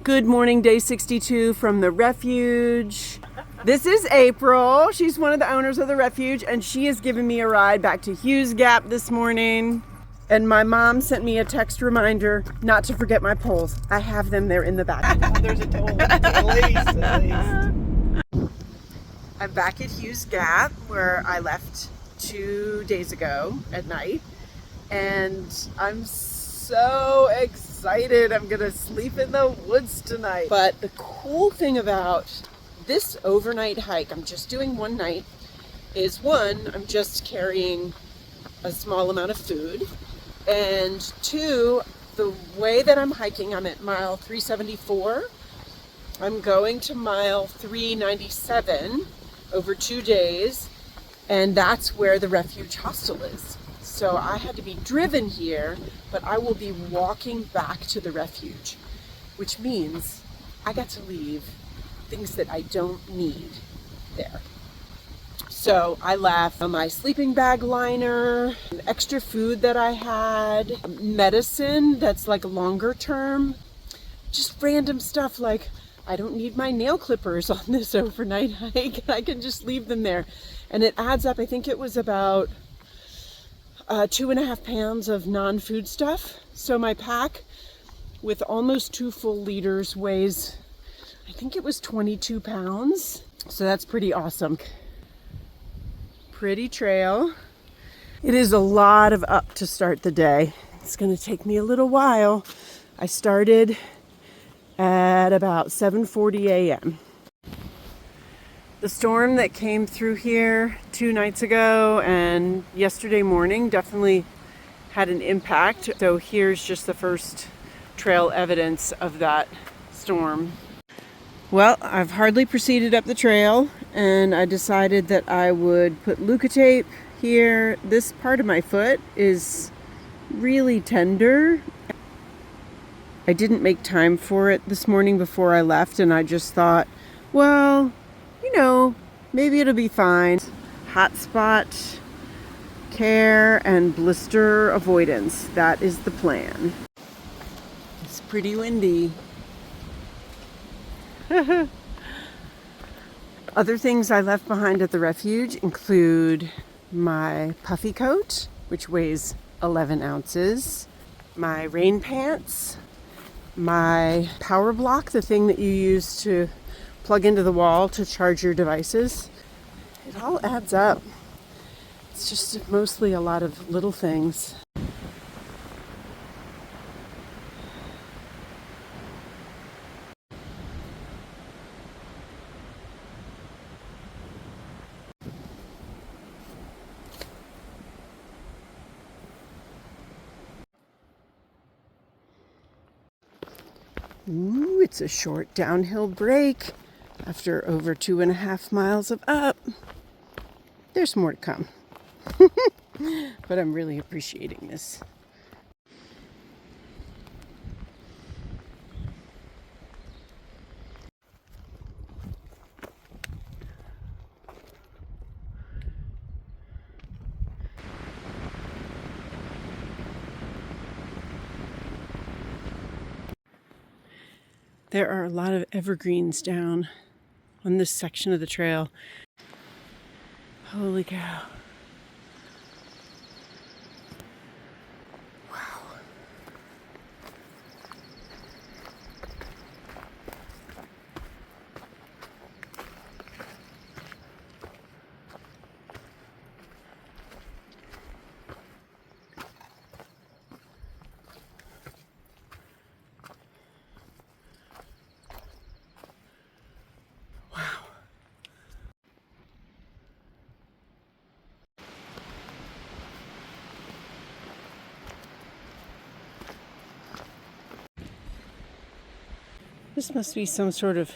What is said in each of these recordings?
Good morning, day 62 from the refuge. This is April. She's one of the owners of the refuge, and she has given me a ride back to Hughes Gap this morning. And my mom sent me a text reminder not to forget my poles. I have them there in the back. There's a toll. At least. I'm back at Hughes Gap where I left 2 days ago at night. And I'm so excited. I'm gonna sleep in the woods tonight. But the cool thing about this overnight hike, I'm just doing one night, is one, I'm just carrying a small amount of food. And two, the way that I'm hiking, I'm at mile 374. I'm going to mile 397 over 2 days, and that's where the refuge hostel is. So I had to be driven here, but I will be walking back to the refuge, which means I got to leave things that I don't need there. So I left my sleeping bag liner, extra food that I had, medicine that's like longer term, just random stuff like I don't need my nail clippers on this overnight hike. I can just leave them there. And it adds up. I think it was about 2.5 pounds of non-food stuff. So my pack with almost 2 full liters weighs, I think it was 22 pounds. So that's pretty awesome. Pretty trail. It is a lot of up to start the day. It's going to take me a little while. I started at about 7:40 a.m. The storm that came through here 2 nights ago and yesterday morning definitely had an impact. So here's just the first trail evidence of that storm. Well, I've hardly proceeded up the trail, and I decided that I would put Lucatape here. This part of my foot is really tender. I didn't make time for it this morning before I left, and I just thought, well, you know, maybe it'll be fine. Hot spot care and blister avoidance. That is the plan. It's pretty windy. Other things I left behind at the refuge include my puffy coat, which weighs 11 ounces, my rain pants, my power block, the thing that you use to plug into the wall to charge your devices. It all adds up. It's just mostly a lot of little things. Ooh, it's a short downhill break after over 2.5 miles of up. There's more to come. But I'm really appreciating this. There are a lot of evergreens down on this section of the trail. Holy cow. Wow. This must be some sort of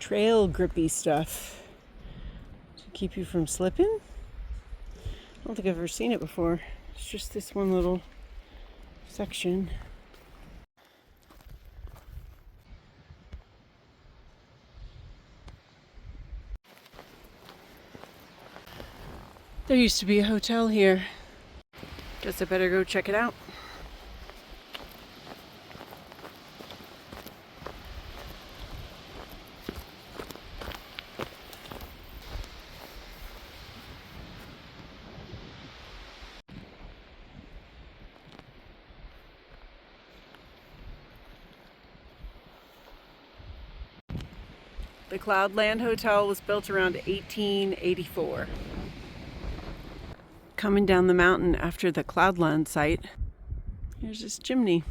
trail grippy stuff to keep you from slipping. I don't think I've ever seen it before. It's just this one little section. There used to be a hotel here. Guess I better go check it out. The Cloudland Hotel was built around 1884. Coming down the mountain after the Cloudland site, here's this chimney.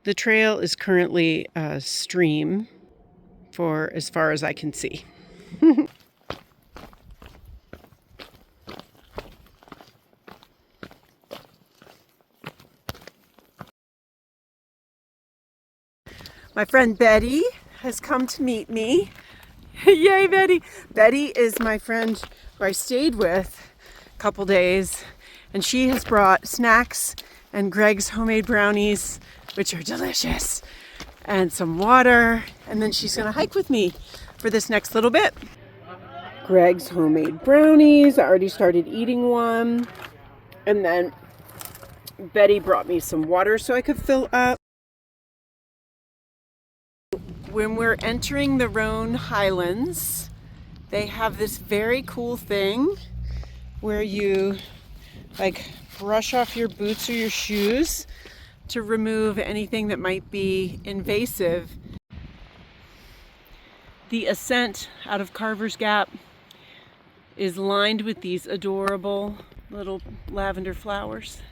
The trail is currently a stream for as far as I can see. My friend Betty has come to meet me. Yay, Betty! Betty is my friend who I stayed with a couple days, and she has brought snacks and Greg's homemade brownies, which are delicious, and some water, and then she's gonna hike with me for this next little bit. Greg's homemade brownies, I already started eating one, and then Betty brought me some water so I could fill up. When we're entering the Roan Highlands, they have this very cool thing where you like brush off your boots or your shoes to remove anything that might be invasive. The ascent out of Carver's Gap is lined with these adorable little lavender flowers.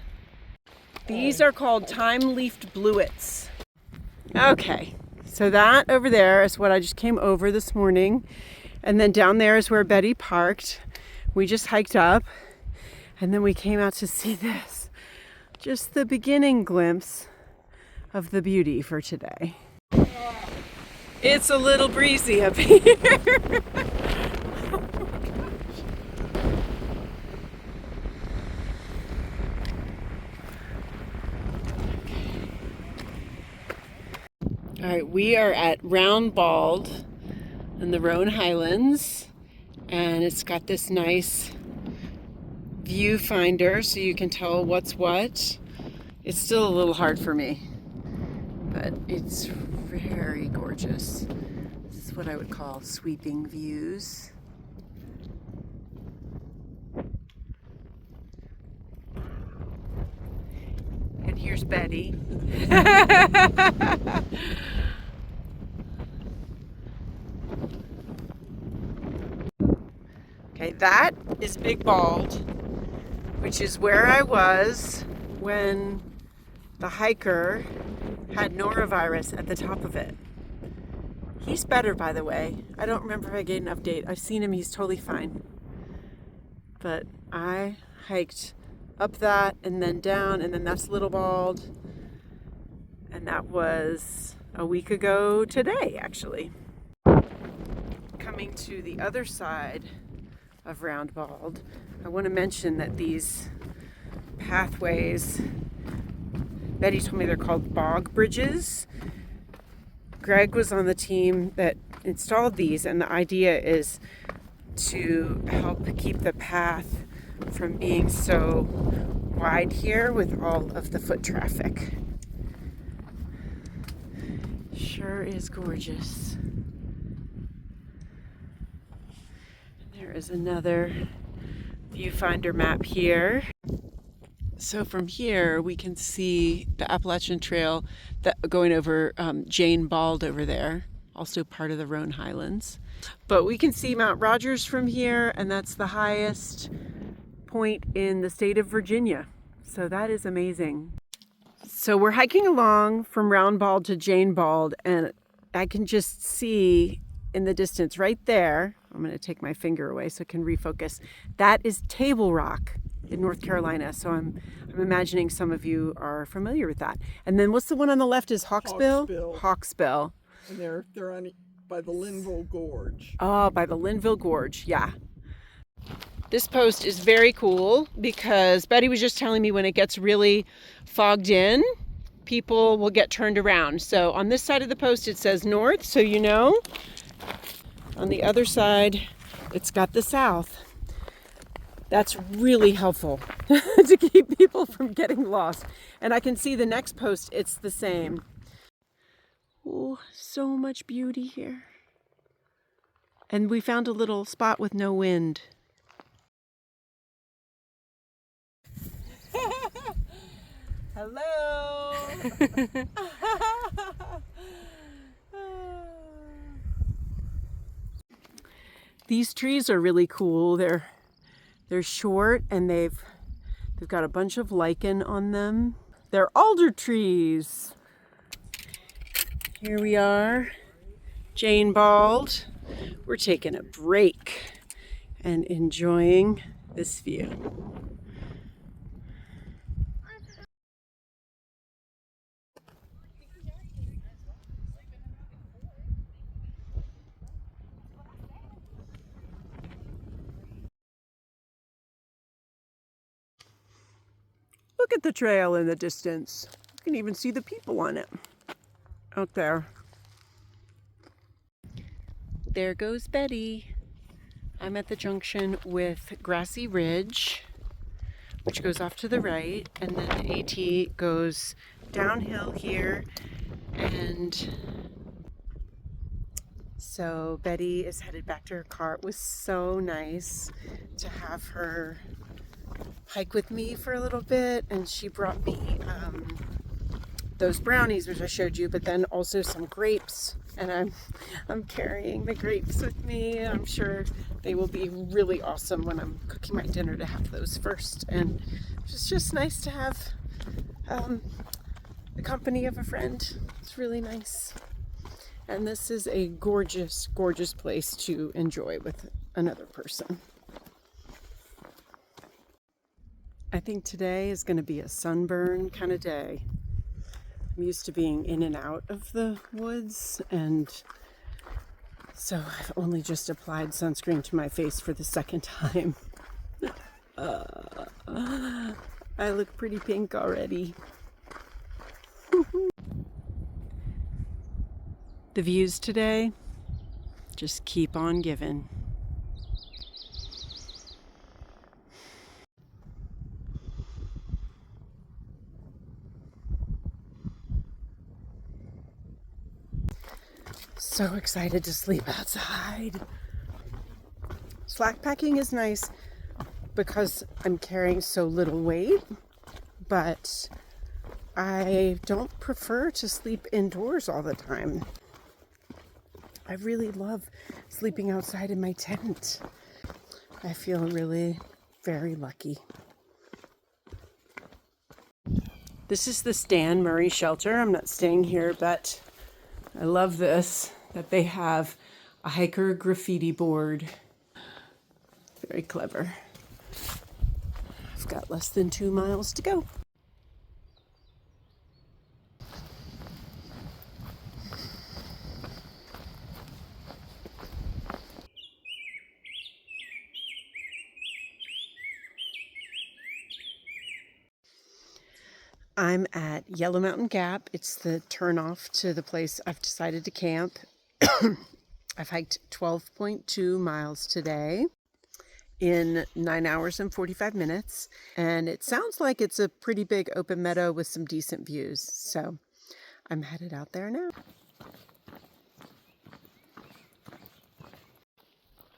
These are called time-leafed bluets. Okay. So that over there is what I just came over this morning. And then down there is where Betty parked. We just hiked up and then we came out to see this. Just the beginning glimpse of the beauty for today. It's a little breezy up here. All right, we are at Round Bald in the Roan Highlands, and it's got this nice viewfinder so you can tell what's what. It's still a little hard for me, but it's very gorgeous. This is what I would call sweeping views. And here's Betty. Okay, that is Big Bald, which is where I was when the hiker had norovirus at the top of it. He's better, by the way. I don't remember if I gave an update. I've seen him, he's totally fine. But I hiked up that and then down, and then that's Little Bald. And that was a week ago today, actually. Coming to the other side of Round Bald, I want to mention that these pathways, Betty told me they're called bog bridges. Greg was on the team that installed these, and the idea is to help keep the path from being so wide here with all of the foot traffic. Sure is gorgeous. There is another viewfinder map here. So from here we can see the Appalachian Trail going over Jane Bald over there, also part of the Roan Highlands. But we can see Mount Rogers from here, and that's the highest point in the state of Virginia. So that is amazing. So we're hiking along from Round Bald to Jane Bald, and I can just see in the distance right there, I'm going to take my finger away so it can refocus, that is Table Rock in North Carolina. So I'm imagining some of you are familiar with that. And then what's the one on the left is Hawksbill? Hawksbill. And they're on by the Linville Gorge. Oh, by the Linville Gorge, yeah. This post is very cool because Betty was just telling me when it gets really fogged in, people will get turned around. So on this side of the post it says north, so you know. On the other side, it's got the south. That's really helpful to keep people from getting lost. And I can see the next post, it's the same. Oh, so much beauty here. And we found a little spot with no wind. Hello. These trees are really cool. They're short and they've got a bunch of lichen on them. They're alder trees. Here we are, Jane Bald. We're taking a break and enjoying this view. Look at the trail in the distance. You can even see the people on it out there. There goes Betty. I'm at the junction with Grassy Ridge, which goes off to the right, and then the AT goes downhill here. And so Betty is headed back to her car. It was so nice to have her hike with me for a little bit, and she brought me those brownies which I showed you, but then also some grapes, and I'm carrying the grapes with me, and I'm sure they will be really awesome when I'm cooking my dinner to have those first. And it's just nice to have the company of a friend. It's really nice, and this is a gorgeous place to enjoy with another person. I think today is going to be a sunburn kind of day. I'm used to being in and out of the woods, and so I've only just applied sunscreen to my face for the second time. I look pretty pink already. The views today just keep on giving. So excited to sleep outside. Slack packing is nice because I'm carrying so little weight, but I don't prefer to sleep indoors all the time. I really love sleeping outside in my tent. I feel really very lucky. This is the Stan Murray shelter. I'm not staying here, but I love this, that they have a hiker graffiti board. Very clever. I've got less than 2 miles to go. I'm at Yellow Mountain Gap. It's the turnoff to the place I've decided to camp. I've hiked 12.2 miles today in 9 hours and 45 minutes. And it sounds like it's a pretty big open meadow with some decent views. So I'm headed out there now.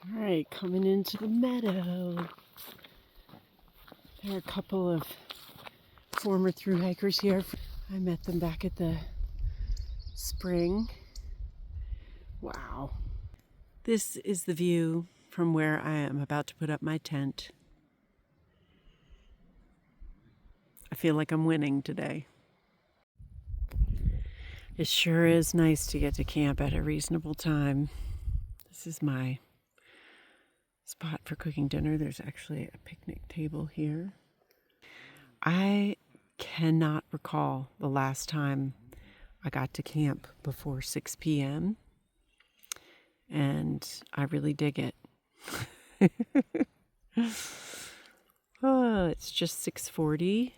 All right, coming into the meadow. There are a couple of former thru hikers here. I met them back at the spring. Wow. This is the view from where I am about to put up my tent. I feel like I'm winning today. It sure is nice to get to camp at a reasonable time. This is my spot for cooking dinner. There's actually a picnic table here. I cannot recall the last time I got to camp before 6 p.m. and I really dig it. Oh, it's just 6:40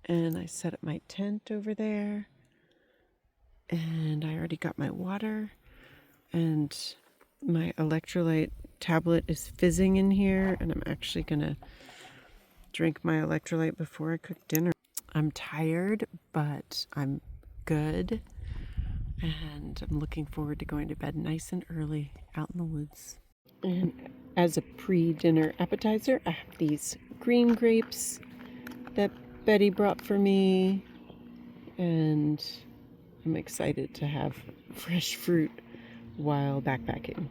and I set up my tent over there, and I already got my water, and my electrolyte tablet is fizzing in here, and I'm actually gonna drink my electrolyte before I cook dinner. I'm tired, but I'm good, and I'm looking forward to going to bed nice and early out in the woods. And as a pre-dinner appetizer, I have these green grapes that Betty brought for me, and I'm excited to have fresh fruit while backpacking.